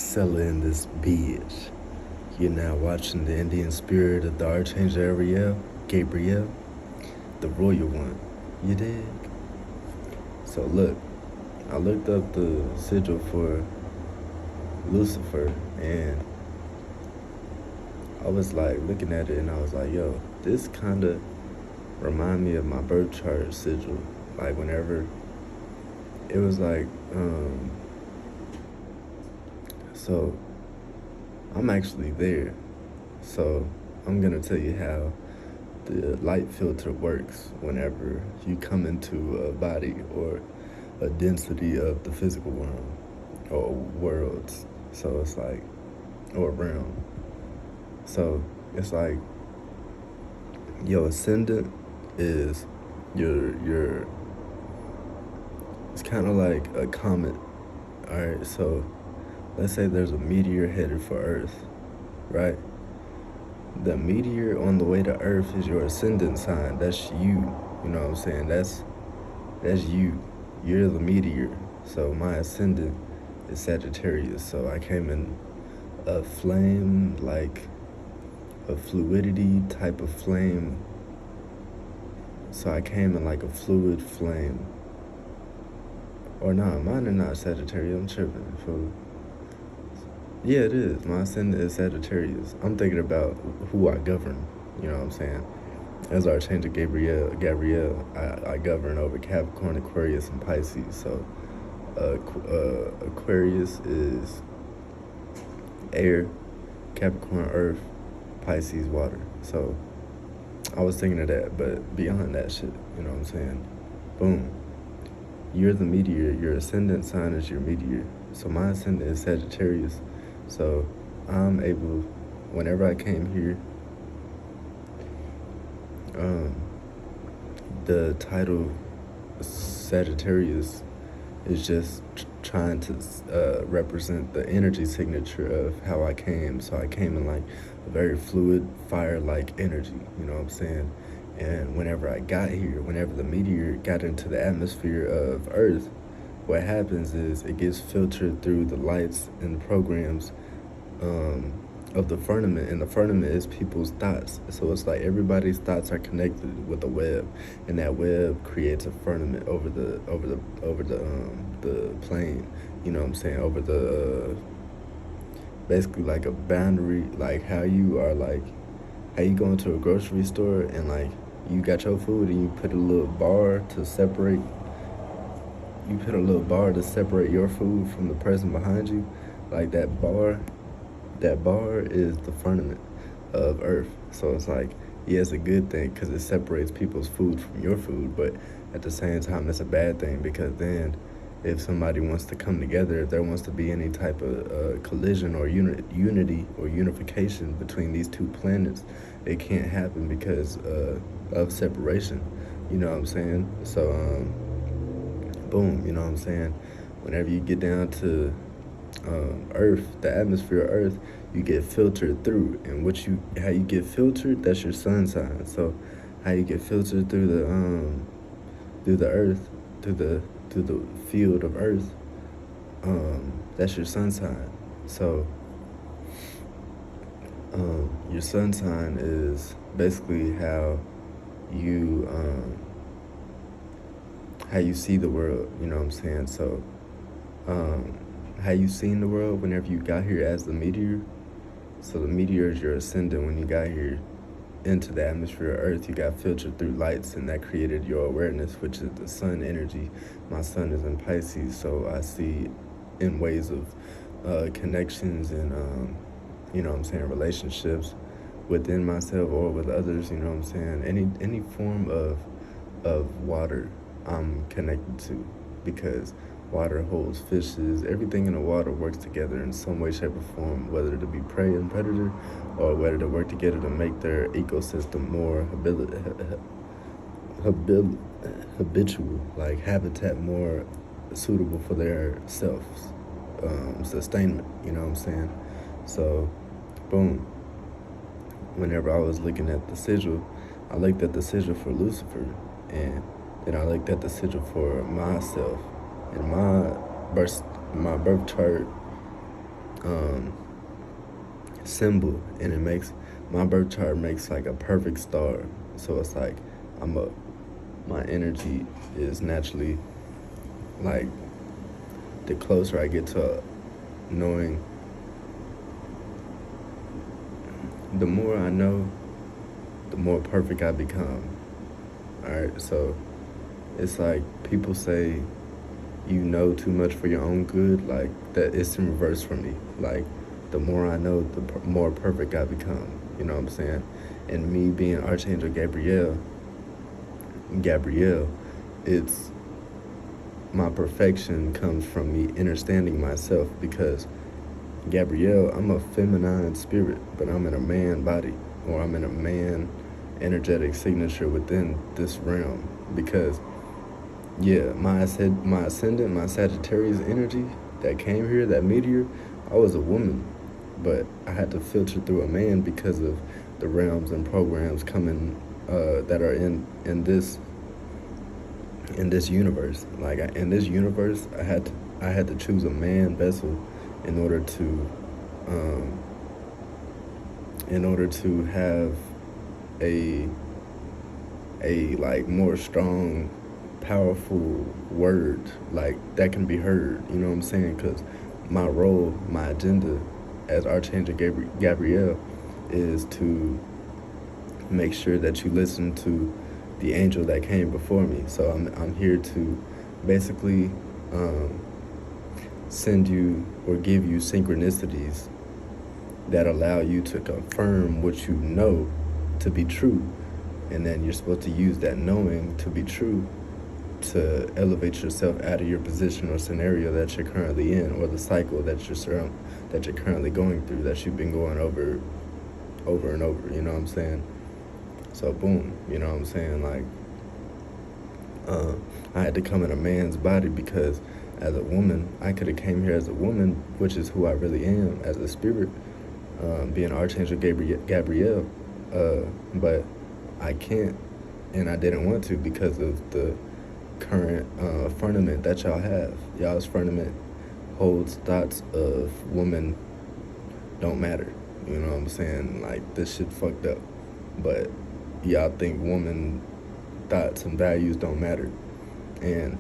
Sella in this bitch. You're now watching the Indian spirit of the Archangel Gabriel, the royal one. You dig? So look, I looked up the sigil for Lucifer, and I was like looking at it, and I was like, yo, this kind of remind me of my birth chart sigil. Like whenever it was like, so I'm actually there. So I'm gonna tell you how the light filter works whenever you come into a body or a density of the physical realm or worlds. So it's like, or realm. So it's like your ascendant is your it's kind of like a comet. All right, so let's say there's a meteor headed for Earth, right? The meteor on the way to Earth is your ascendant sign. That's you. You know what I'm saying? That's you. You're the meteor. So my ascendant is Sagittarius. So I came in a flame, like a fluidity type of flame. So I came in like a fluid flame. Or nah, mine are not Sagittarius. I'm tripping. Yeah, it is. My ascendant is Sagittarius. I'm thinking about who I govern. You know what I'm saying? As Archangel Gabriel, I govern over Capricorn, Aquarius, and Pisces. So Aquarius is air, Capricorn earth, Pisces water. So I was thinking of that, but beyond that shit, you know what I'm saying? Boom. You're the meteor. Your ascendant sign is your meteor. So my ascendant is Sagittarius. So I'm able, whenever I came here, the title Sagittarius is just trying to represent the energy signature of how I came. So I came in like a very fluid, fire-like energy, you know what I'm saying? And whenever I got here, whenever the meteor got into the atmosphere of Earth, what happens is it gets filtered through the lights and the programs of the firmament, and the firmament is people's thoughts. So it's like everybody's thoughts are connected with a web, and that web creates a firmament over the plane. You know what I'm saying? Over the basically like a boundary, like how you are like how you go into a grocery store and like you got your food and you put a little bar to separate. You put a little bar to separate your food from the person behind you, like that bar. That bar is the firmament of Earth. So it's like, yeah, it's a good thing because it separates people's food from your food, but at the same time, it's a bad thing because then if somebody wants to come together, if there wants to be any type of collision or unity or unification between these two planets, it can't happen because of separation. You know what I'm saying? So, boom, you know what I'm saying? Whenever you get down to Earth, the atmosphere of Earth, you get filtered through, and how you get filtered, that's your sun sign. So, how you get filtered through the Earth, through the field of Earth, that's your sun sign. So, your sun sign is basically you how you see the world. You know what I'm saying? So, how you seen the world whenever you got here as the meteor. So the meteor is your ascendant. When you got here into the atmosphere of Earth, you got filtered through lights, and that created your awareness, which is the sun energy. My sun is in Pisces, so I see in ways of connections and you know what I'm saying, relationships within myself or with others. You know what I'm saying? Any form of water I'm connected to, because water holds fishes. Everything in the water works together in some way, shape, or form, whether to be prey and predator, or whether to work together to make their ecosystem more habitual, like habitat more suitable for their sustainment. You know what I'm saying? So, boom. Whenever I was looking at the sigil, I looked at the sigil for Lucifer, and then I looked at the sigil for myself. And my birth chart um, symbol, and it makes my birth chart makes like a perfect star. So it's like I'm a my energy is naturally like the closer I get to knowing, the more I know, the more perfect I become. All right, so it's like people say you know too much for your own good. Like that, it's in reverse for me. Like the more I know, the more perfect I become. You know what I'm saying? And me being Archangel Gabrielle, it's my perfection comes from me understanding myself, because Gabrielle, I'm a feminine spirit, but I'm in a man body, or I'm in a man energetic signature within this realm. Because yeah, my ascendant, my Sagittarius energy that came here, that meteor, I was a woman, but I had to filter through a man because of the realms and programs coming that are in this universe. Like in this universe, I had to choose a man vessel in order to um, have a like more strong, powerful word like that can be heard. You know what I'm saying? Because my role, my agenda as Archangel Gabriel is to make sure that you listen to the angel that came before me. So I'm here to basically um, send you or give you synchronicities that allow you to confirm what you know to be true, and then you're supposed to use that knowing to be true to elevate yourself out of your position or scenario that you're currently in, or the cycle that you're currently going through, that you've been going over and over. You know what I'm saying? So boom, you know what I'm saying? Like I had to come in a man's body because as a woman, I could have came here as a woman, which is who I really am as a spirit, being Archangel Gabrielle, but I can't, and I didn't want to because of the current firmament that y'all have. Y'all's firmament holds thoughts of women don't matter. You know what I'm saying? Like this shit fucked up, but y'all think woman thoughts and values don't matter. And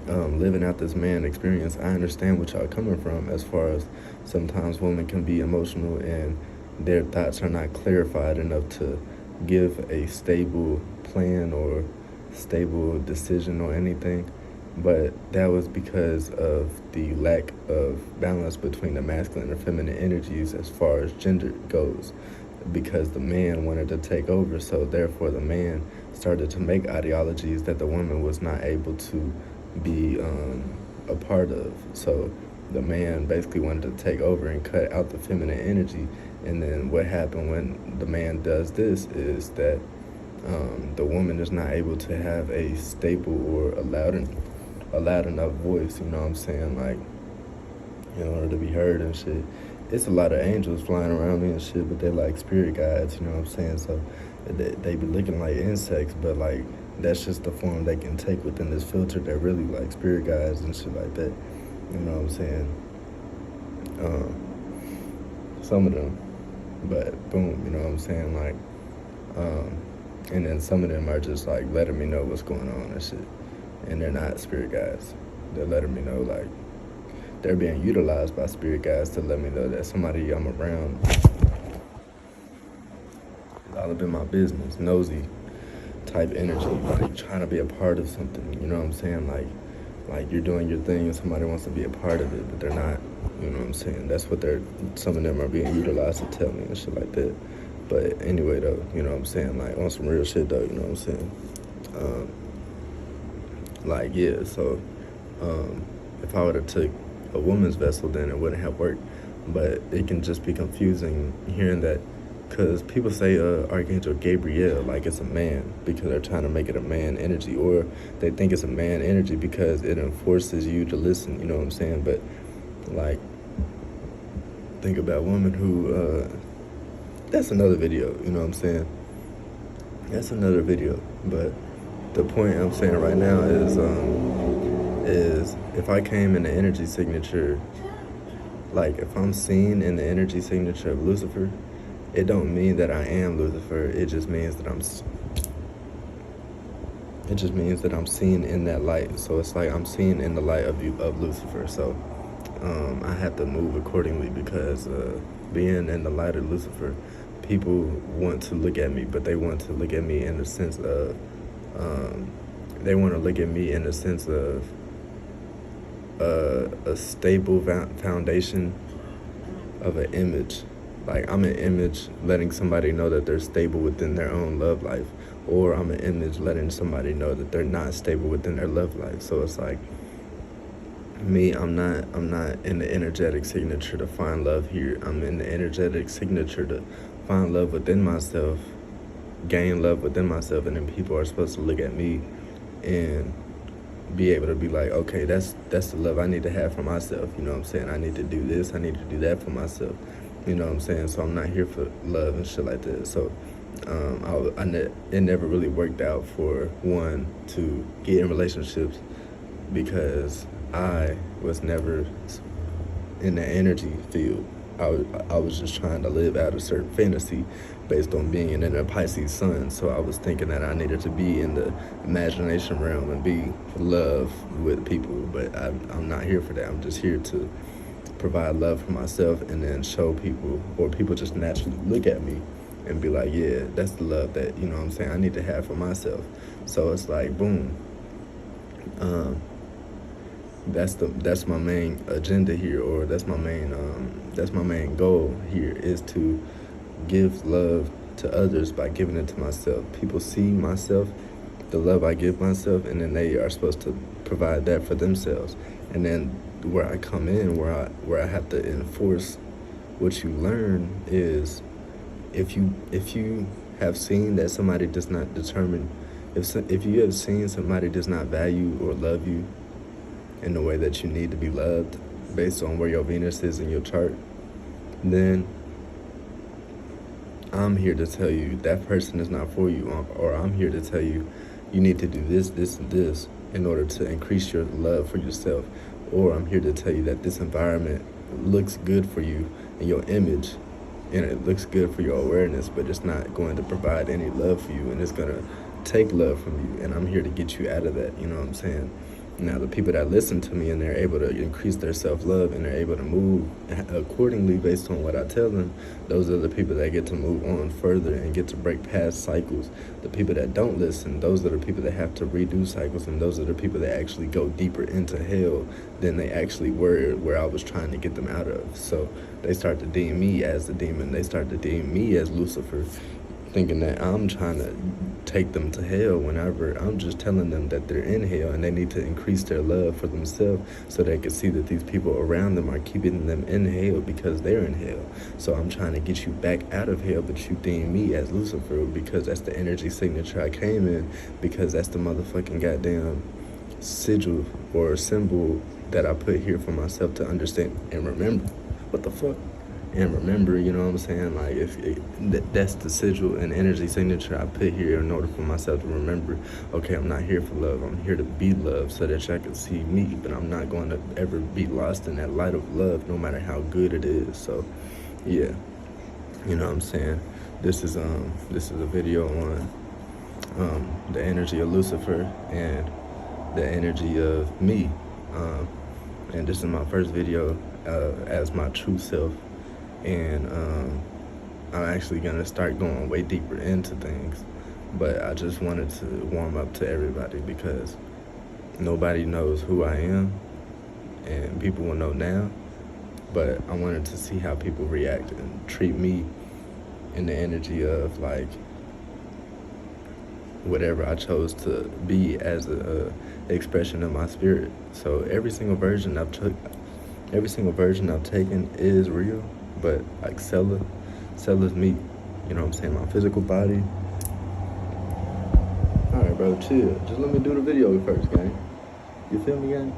living out this man experience, I understand what y'all coming from, as far as sometimes women can be emotional and their thoughts are not clarified enough to give a stable plan or stable decision or anything. But that was because of the lack of balance between the masculine and feminine energies as far as gender goes, because the man wanted to take over, so therefore the man started to make ideologies that the woman was not able to be a part of. So the man basically wanted to take over and cut out the feminine energy. And then what happened when the man does this is that the woman is not able to have a stable or a loud enough voice. You know what I'm saying? Like in order to be heard and shit. It's a lot of angels flying around me and shit, but they're like spirit guides, you know what I'm saying? So they be looking like insects, but like that's just the form they can take within this filter. They're really like spirit guides and shit like that. You know what I'm saying? Some of them, but boom, you know what I'm saying? Like, and then some of them are just like letting me know what's going on and shit, and they're not spirit guides. They're letting me know like they're being utilized by spirit guides to let me know that somebody I'm around is all up in my business, nosy type energy, like trying to be a part of something. You know what I'm saying? Like you're doing your thing and somebody wants to be a part of it, but they're not. You know what I'm saying? That's what some of them are being utilized to tell me and shit like that. But anyway, though, you know what I'm saying? Like on some real shit, though, you know what I'm saying? Like yeah, so if I would have took a woman's vessel, then it wouldn't have worked. But it can just be confusing hearing that, because people say Archangel Gabriel like it's a man because they're trying to make it a man energy, or they think it's a man energy because it enforces you to listen. You know what I'm saying? But like, think about women who. That's another video. You know what I'm saying? That's another video. But the point I'm saying right now is if I came in the energy signature Like, if I'm seen in the energy signature of Lucifer, it don't mean that I am Lucifer. It just means that I'm seen in that light. So it's like I'm seen in the light of Lucifer. So I have to move accordingly, because being in the light of Lucifer, people want to look at me, but they want to look at me in the sense of a stable foundation of an image. Like, I'm an image letting somebody know that they're stable within their own love life, or I'm an image letting somebody know that they're not stable within their love life. So it's like, me, I'm not in the energetic signature to find love here. I'm in the energetic signature to find love within myself, gain love within myself, and then people are supposed to look at me and be able to be like, okay, that's the love I need to have for myself. You know what I'm saying? I need to do this, I need to do that for myself. You know what I'm saying? So I'm not here for love and shit like that. So it never really worked out for one to get in relationships, because I was never in the energy field. I was just trying to live out a certain fantasy based on being in a Pisces sun. So I was thinking that I needed to be in the imagination realm and be love with people. But I'm not here for that. I'm just here to provide love for myself, and then show people, or people just naturally look at me and be like, yeah, that's the love that, you know what I'm saying, I need to have for myself. So it's like, boom. That's my main agenda here, or that's my main goal here, is to give love to others by giving it to myself. People see myself, the love I give myself, and then they are supposed to provide that for themselves. And then where I come in, where I have to enforce what you learn, is if you have seen that somebody does not determine, if you have seen somebody does not value or love you in the way that you need to be loved, based on where your Venus is in your chart, then I'm here to tell you that person is not for you, or I'm here to tell you you need to do this, this, and this in order to increase your love for yourself. Or I'm here to tell you that this environment looks good for you and your image, and it looks good for your awareness, but it's not going to provide any love for you, and it's going to take love from you, and I'm here to get you out of that. You know what I'm saying? Now, the people that listen to me and they're able to increase their self-love and they're able to move accordingly based on what I tell them, those are the people that get to move on further and get to break past cycles. The people that don't listen, those are the people that have to redo cycles, and those are the people that actually go deeper into hell than they actually were where I was trying to get them out of. So they start to deem me as the demon. They start to deem me as Lucifer, thinking that I'm trying to take them to hell, whenever I'm just telling them that they're in hell and they need to increase their love for themselves so they can see that these people around them are keeping them in hell because they're in hell. So I'm trying to get you back out of hell, but you deem me as Lucifer because that's the energy signature I came in, because that's the motherfucking goddamn sigil or symbol that I put here for myself to understand and remember. What the fuck? And remember, you know what I'm saying? Like, that's the sigil and energy signature I put here in order for myself to remember, okay, I'm not here for love. I'm here to be love so that y'all can see me, but I'm not going to ever be lost in that light of love, no matter how good it is. So, yeah, you know what I'm saying? This is a video on the energy of Lucifer and the energy of me. And this is my first video as my true self. And I'm actually going to start going way deeper into things. But I just wanted to warm up to everybody because nobody knows who I am, and people will know now. But I wanted to see how people react and treat me in the energy of, like, whatever I chose to be as a expression of my spirit. So every single version I've taken is real. But like Sella's me, you know what I'm saying? My physical body. All right, bro, chill. Just let me do the video first, gang. You feel me, gang?